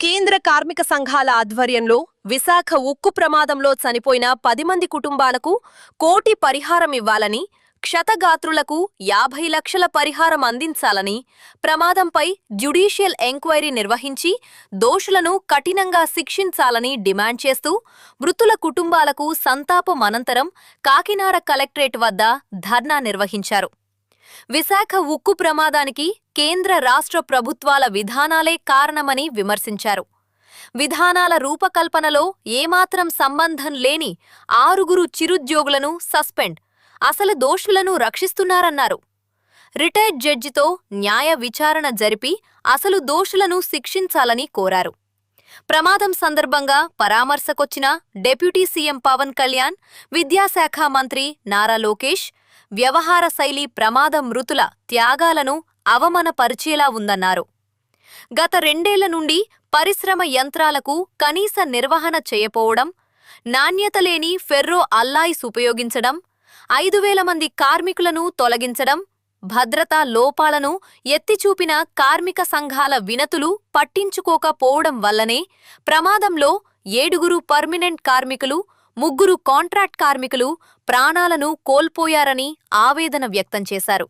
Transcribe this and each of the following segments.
కేంద్ర కార్మిక సంఘాల ఆధ్వర్యంలో విశాఖ ఉక్కు ప్రమాదంలో చనిపోయిన 10 మంది కుటుంబాలకు కోటి పరిహారం ఇవ్వాలని, క్షతగాత్రులకు 50 లక్షల పరిహారం అందించాలని, ప్రమాదంపై జ్యుడిషియల్ ఎంక్వైరీ నిర్వహించి దోషులను కఠినంగా శిక్షించాలని డిమాండ్ చేస్తూ మృతుల కుటుంబాలకు సంతాపం అనంతరం కాకినాడ కలెక్టరేట్ వద్ద ధర్నా నిర్వహించారు. విశాఖ ఉక్కు ప్రమాదానికి కేంద్ర రాష్ట్ర ప్రభుత్వాల విధానాలే కారణమని విమర్శించారు. విధానాల రూపకల్పనలో ఏమాత్రం సంబంధం లేని 6 చిరుద్యోగులను సస్పెండ్, అసలు దోషులను రక్షిస్తున్నారన్నారు. రిటైర్డ్ జడ్జితో న్యాయ విచారణ జరిపి అసలు దోషులను శిక్షించాలని కోరారు. ప్రమాదం సందర్భంగా పరామర్శకొచ్చిన డిప్యూటీ సీఎం పవన్ కళ్యాణ్, విద్యాశాఖ మంత్రి నారా లోకేష్ వ్యవహార శైలి ప్రమాద మృతుల త్యాగాలను అవమానపరిచేలా ఉందన్నారు. గత 2 ఏళ్ల నుండి పరిశ్రమ యంత్రాలకు కనీస నిర్వహణ చేయపోవడం, నాణ్యత లేని ఫెర్రో అల్లాయిస్ ఉపయోగించడం, 5,000 మంది కార్మికులను తొలగించడం, భద్రతా లోపాలను ఎత్తిచూపిన కార్మిక సంఘాల వినతులు పట్టించుకోకపోవడం వల్లనే ప్రమాదంలో 7 పర్మినెంట్ కార్మికులు, 3 కాంట్రాక్ట్ కార్మికులు ప్రాణాలను కోల్పోయారని ఆవేదన వ్యక్తం చేశారు.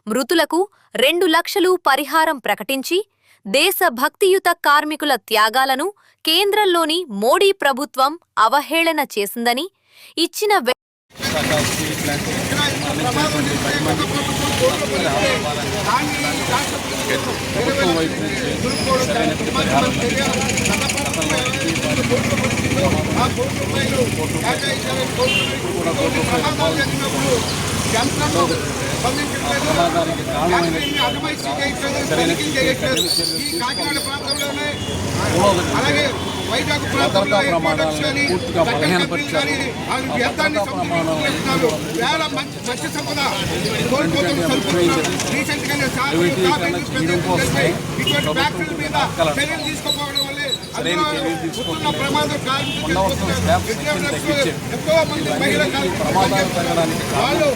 మృతులకు 2 లక్షలు పరిహారం ప్రకటించి దేశభక్తియుత కార్మికుల త్యాగాలను కేంద్రంలోని మోడీ ప్రభుత్వం అవహేళన చేసిందని, ఇచ్చిన అలాగే వైజాగ్ ప్రాంతంలో పూర్తిగా బలహీనపరిచారు. వేల మత్స్య సంపద ఇటువంటి ఫ్యాక్టరీల మీద చర్యలు తీసుకోకపోవడం వల్లే ప్రమాదం ఎంతో మంది మహిళా వాళ్ళు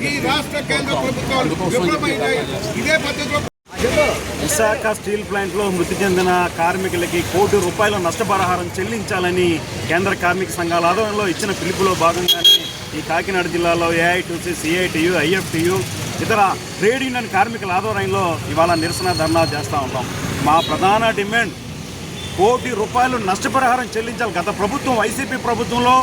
ఈ రాష్ట్ర కేంద్ర ప్రభుత్వాలు ఇదే పద్ధతిలో విశాఖ స్టీల్ ప్లాంట్లో మృతి చెందిన కార్మికులకి ₹1 కోటి నష్టపరిహారం చెల్లించాలని కేంద్ర కార్మిక సంఘాల ఆధ్వర్యంలో ఇచ్చిన పిలుపులో భాగంగానే ఈ కాకినాడ జిల్లాలో ఏఐటీసీ, సిఐటియు, ఐఎఫ్టియు, ఇతర ట్రేడ్ యూనియన్ కార్మికుల ఆధ్వర్యంలో ఇవాళ నిరసన ధర్నా చేస్తూ ఉంటాం. మా ప్రధాన డిమాండ్ ₹1 కోటి నష్టపరిహారం చెల్లించాలి. గత ప్రభుత్వం వైసీపీ ప్రభుత్వంలో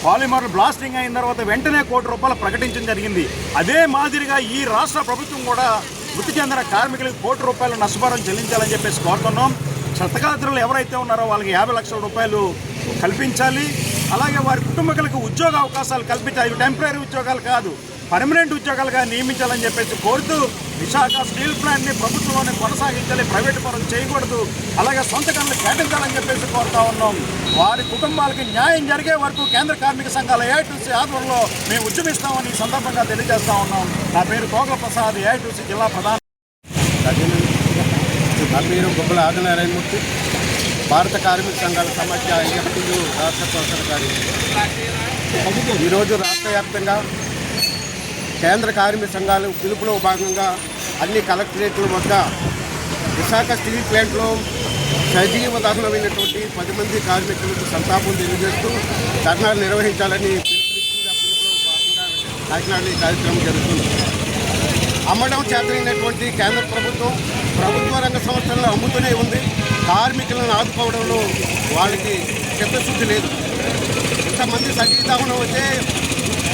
పాలిమర్లు బ్లాస్టింగ్ అయిన తర్వాత వెంటనే ₹1 కోటి ప్రకటించడం జరిగింది. అదే మాదిరిగా ఈ రాష్ట్ర ప్రభుత్వం కూడా మృతి చెందిన కార్మికులకు ₹1 కోటి నష్టపరిహారం చెల్లించాలని చెప్పేసి కోరుతున్నాం. క్షతగాత్రులు ఎవరైతే ఉన్నారో వాళ్ళకి ₹50 లక్షల కల్పించాలి. అలాగే వారి కుటుంబీకులకు ఉద్యోగ అవకాశాలు కల్పించాలి. ఇవి టెంపరీ ఉద్యోగాలు కాదు, పర్మనెంట్ ఉద్యోగాలుగా నియమించాలని చెప్పేసి కోరుతూ విశాఖ స్టీల్ ప్లాంట్ని ప్రభుత్వంలోనే కొనసాగించాలి, ప్రైవేటు పరం చేయకూడదు. అలాగే సొంత గనులు కేటాయించాలని చెప్పేసి కోరుతా ఉన్నాం. వారి కుటుంబాలకి న్యాయం జరిగే వరకు కేంద్ర కార్మిక సంఘాల ఏఐటీసీ ఆధ్వర్యంలో మేము ఉద్యమిస్తామని ఈ సందర్భంగా తెలియజేస్తా ఉన్నాం. నా పేరు కోగల ప్రసాద్, ఏఐటీసీ జిల్లా ప్రధాన. నా పేరు గుబ్బల ఆదినారాయణమూర్తి, భారత కార్మిక సంఘాల సమాఖ్య ఐఎఫ్టియు రాష్ట్ర కోశాధికారి గారి. ఈరోజు రాష్ట్ర వ్యాప్తంగా కేంద్ర కార్మిక సంఘాలు పిలుపులో భాగంగా అన్ని కలెక్టరేట్ల వద్ద విశాఖ స్టీల్ ప్లాంట్లో సజీవ దహనమైనటువంటి 10 మంది కార్మికులకు సంతాపం తెలియజేస్తూ ధర్నాలు నిర్వహించాలని పిలుపులో భాగంగా కాకినాడలో ఈ కార్యక్రమం జరుగుతుంది. అమ్మడం చేతనైనటువంటి కేంద్ర ప్రభుత్వం ప్రభుత్వ రంగ సంస్థలను అమ్ముతూనే ఉంది. కార్మికులను ఆదుకోవడంలో వాళ్ళకి చిత్తశుద్ధి లేదు. ఇంతమంది సజీవ దహనం అయితే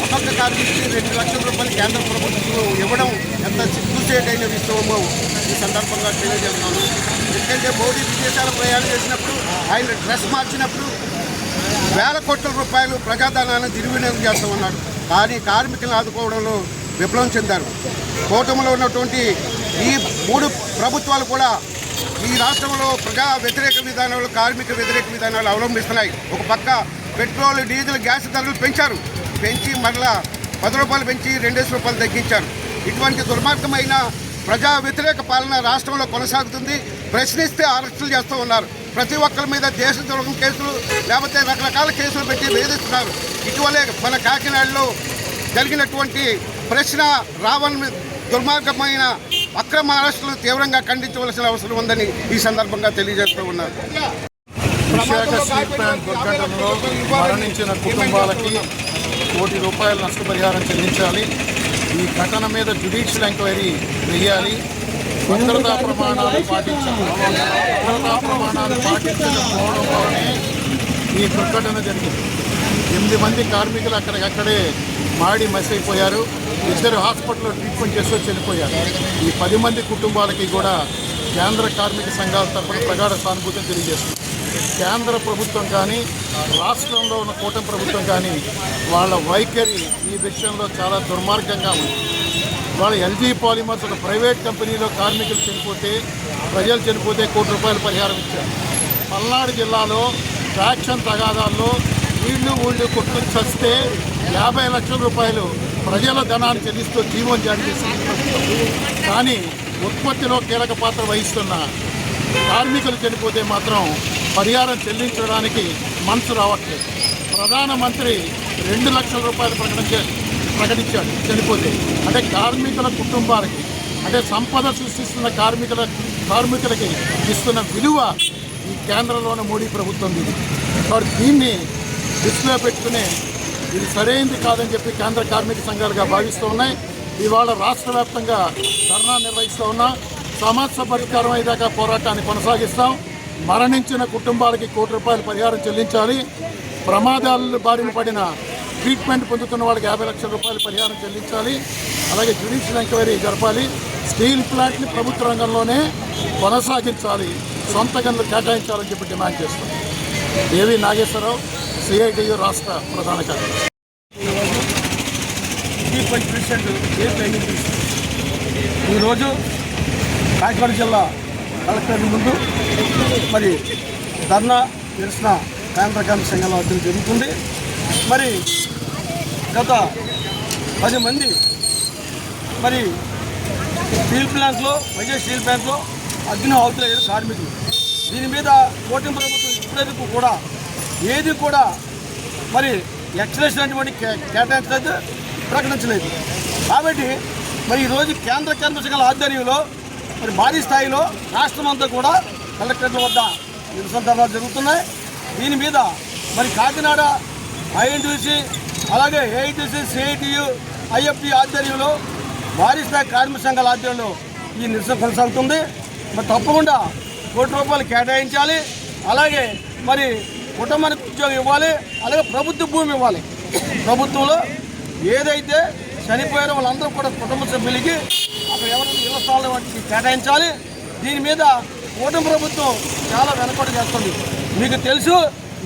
ఒక్కొక్క కార్మికుడికి ₹2 లక్షల కేంద్ర ప్రభుత్వం ఇవ్వడం ఎంత సిగ్గుచేటైన విషయమో ఈ సందర్భంగా తెలియజేస్తున్నాను. ఎందుకంటే మోడీ విదేశాల ప్రయాణం చేసినప్పుడు ఆయన డ్రెస్ మార్చినప్పుడు ₹వేల కోట్ల ప్రజాధనాన్ని దుర్వినియోగం చేస్తూ ఉన్నాడు. కానీ కార్మికులను ఆదుకోవడంలో విప్లవం చెందారు. కూటమిలో ఉన్నటువంటి ఈ 3 ప్రభుత్వాలు కూడా ఈ రాష్ట్రంలో ప్రజా వ్యతిరేక విధానాలు, కార్మిక వ్యతిరేక విధానాలు అవలంబిస్తున్నాయి. ఒక పక్క పెట్రోల్, డీజిల్, గ్యాస్ ధరలు పెంచి మరలా ₹10 పెంచి ₹2 తగ్గించారు. ఇటువంటి దుర్మార్గమైన ప్రజా వ్యతిరేక పాలన రాష్ట్రంలో కొనసాగుతుంది. ప్రశ్నిస్తే అరెస్టులు చేస్తూ ఉన్నారు. ప్రతి ఒక్కరి మీద దేశద్రోహం కేసులు లేకపోతే రకరకాల కేసులు పెట్టి వేధిస్తున్నారు. ఇటీవలే మన కాకినాడలో జరిగినటువంటి ప్రశ్న రావణ్ దుర్మార్గమైన అక్రమ అరెస్టులను తీవ్రంగా ఖండించవలసిన అవసరం ఉందని ఈ సందర్భంగా తెలియజేస్తూ ఉన్నారు. విశాఖ స్టీల్ ప్లాంట్ దుర్ఘటనలో మరణించిన కుటుంబాలకి ₹1 కోటి నష్టపరిహారం చెల్లించాలి. ఈ ఘటన మీద జ్యుడిషియల్ ఎంక్వైరీ వేయాలి. భద్రతా ప్రమాణాలు పాటించకపోవడం వల్లనే ఈ దుర్ఘటన జరిగింది. 8 మంది కార్మికులు అక్కడికక్కడే మాడి మసైపోయారు. 2 హాస్పిటల్లో ట్రీట్మెంట్ చేస్తూ చనిపోయారు. ఈ 10 మంది కుటుంబాలకి కూడా కేంద్ర కార్మిక సంఘాల తరఫున ప్రగాఢ సానుభూతిని తెలియజేస్తుంది. కేంద్ర ప్రభుత్వం కానీ రాష్ట్రంలో ఉన్న కూటమి ప్రభుత్వం కానీ వాళ్ళ వైఖరి ఈ విషయంలో చాలా దుర్మార్గంగా ఉంది. వాళ్ళ ఎల్జీ పాలిమర్స్ ఒక ప్రైవేట్ కంపెనీలో కార్మికులు చనిపోతే, ప్రజలు చనిపోతే ₹1 కోటి పరిహారం ఇచ్చారు. పల్నాడు జిల్లాలో ఫ్యాక్షన్ తగాదాల్లో ఊళ్ళు కొట్టుకుని చస్తే ₹50 లక్షల ప్రజల ధనాన్ని చెల్లిస్తూ జీవనం జారీ చేసింది. కానీ ఉత్పత్తిలో కీలక పాత్ర వహిస్తున్న కార్మికులు చనిపోతే మాత్రం పరిహారం చెల్లించడానికి మనసు రావట్లేదు. ప్రధానమంత్రి ₹2 లక్షల ప్రకటించాడు చనిపోతే. అంటే కార్మికుల కుటుంబాలకి, అంటే సంపద సృష్టిస్తున్న కార్మికులకి ఇస్తున్న విలువ ఈ కేంద్రంలోని మోడీ ప్రభుత్వం ఇది. కాబట్టి దీన్ని దృష్టిలో పెట్టుకుని ఇది సరైనది కాదని చెప్పి కేంద్ర కార్మిక సంఘాలుగా భావిస్తూ ఉన్నాయి. ఇవాళ రాష్ట్ర వ్యాప్తంగా ధర్నా నిర్వహిస్తూ ఉన్నాం. సమస్య పరిష్కారం అయ్యేదాకా పోరాటాన్ని కొనసాగిస్తాం. మరణించిన కుటుంబాలకి ₹1 కోటి పరిహారం చెల్లించాలి. ప్రమాదాల బారిన పడిన ట్రీట్మెంట్ పొందుతున్న వాళ్ళకి ₹50 లక్షల పరిహారం చెల్లించాలి. అలాగే జ్యుడిషియల్ ఎంక్వైరీ జరపాలి. స్టీల్ ప్లాంట్ని ప్రభుత్వ రంగంలోనే కొనసాగించాలి. సొంత గనులు కేటాయించాలని చెప్పి డిమాండ్ చేస్తాం. ఏవి నాగేశ్వరరావు, సిఐటియు రాష్ట్ర ప్రధాన కార్యదర్శి. ఈరోజు కాకినాడ జిల్లా కలెక్టరేట్ ముందు మరి ధర్నా నిరసన కేంద్ర కార్మిక సంఘాల వద్ద జరుగుతుంది. మరి గత 10 మంది మరి స్టీల్ ప్లాంట్లో, వైజాగ్ స్టీల్ ప్లాంట్లో అగ్ని ఆహుతులయ్యారు కార్మికులు. దీని మీద కూటమి ప్రభుత్వం ఇప్పటివరకు కూడా ఏది కూడా మరి ఎక్స్ప్రెషన్ అటువంటి కేటాయించలేదు, ప్రకటించలేదు. కాబట్టి మరి ఈరోజు కేంద్ర కార్మిక సంఘాల ఆధ్వర్యంలో మరి భారీ స్థాయిలో రాష్ట్రం అంతా కూడా కలెక్టరేట్ల వద్ద నిరసన ధర్నాలు జరుగుతున్నాయి. దీని మీద మరి కాకినాడ ఐఎన్టీసీ, అలాగే ఏఐటీసీ, సిఐటియు, ఐఎఫ్టి ఆధ్వర్యంలో భారీ స్థాయి కార్మిక సంఘాల ఆధ్వర్యంలో ఈ నిరసన కొనసాగుతుంది. మరి తప్పకుండా ₹1 కోటి కేటాయించాలి. అలాగే మరి కుటుంబానికి ఉద్యోగం ఇవ్వాలి. అలాగే ప్రభుత్వ భూమి ఇవ్వాలి. ప్రభుత్వంలో ఏదైతే చనిపోయారో వాళ్ళందరూ కూడా కుటుంబ సభ్యులకి అక్కడ ఎవరైనా ఇళ్ల స్థలాలు వాటికి కేటాయించాలి. దీని మీద కూటమి ప్రభుత్వం చాలా వెనకబడి చేస్తుంది. మీకు తెలుసు,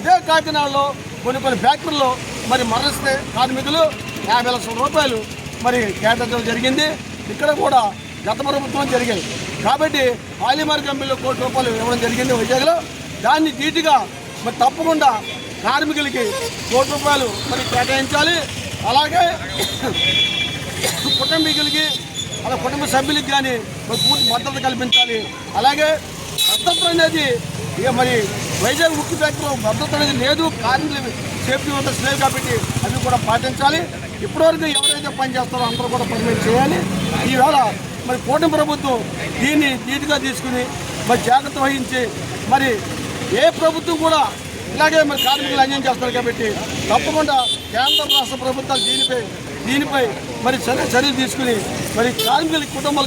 ఇదే కాకినాడలో కొన్ని ఫ్యాక్టరీల్లో మరి మరణిస్తే కార్మికులు ₹50 లక్షల మరి కేటాయించడం జరిగింది. ఇక్కడ కూడా గత ప్రభుత్వం జరిగాయి. కాబట్టి పాలిమర్ కంపెనీలో ₹1 కోటి ఇవ్వడం జరిగింది వైజాగ్లో. దాన్ని ధీటుగా మరి తప్పకుండా కార్మికులకి ₹1 కోటి మరి కేటాయించాలి. అలాగే కుటుంబీకులకి, అలా కుటుంబ సభ్యులకి కానీ మరి పూర్తి భద్రత కల్పించాలి. అలాగే భద్రత అనేది మరి వైజాగ్ ఉక్కు ఫ్యాక్టరీలో భద్రత అనేది లేదు. కార్మికులు సేఫ్టీ మెథడ్స్ లేవు కాబట్టి అవి కూడా పాటించాలి. ఇప్పటివరకు ఎవరైతే పనిచేస్తారో అందరూ కూడా పర్మిట్ చేయాలి. ఈవేళ మరి కూటమి ప్రభుత్వం దీన్ని నీటిగా తీసుకుని మరి జాగ్రత్త వహించి మరి ఏ ప్రభుత్వం కూడా ఇలాగే మరి కార్మికులు అన్యాయం చేస్తారు కాబట్టి తప్పకుండా కేంద్ర రాష్ట్ర ప్రభుత్వాలు దీనిపై మరి చర్యలు తీసుకుని మరి కార్మికుల కుటుంబాలు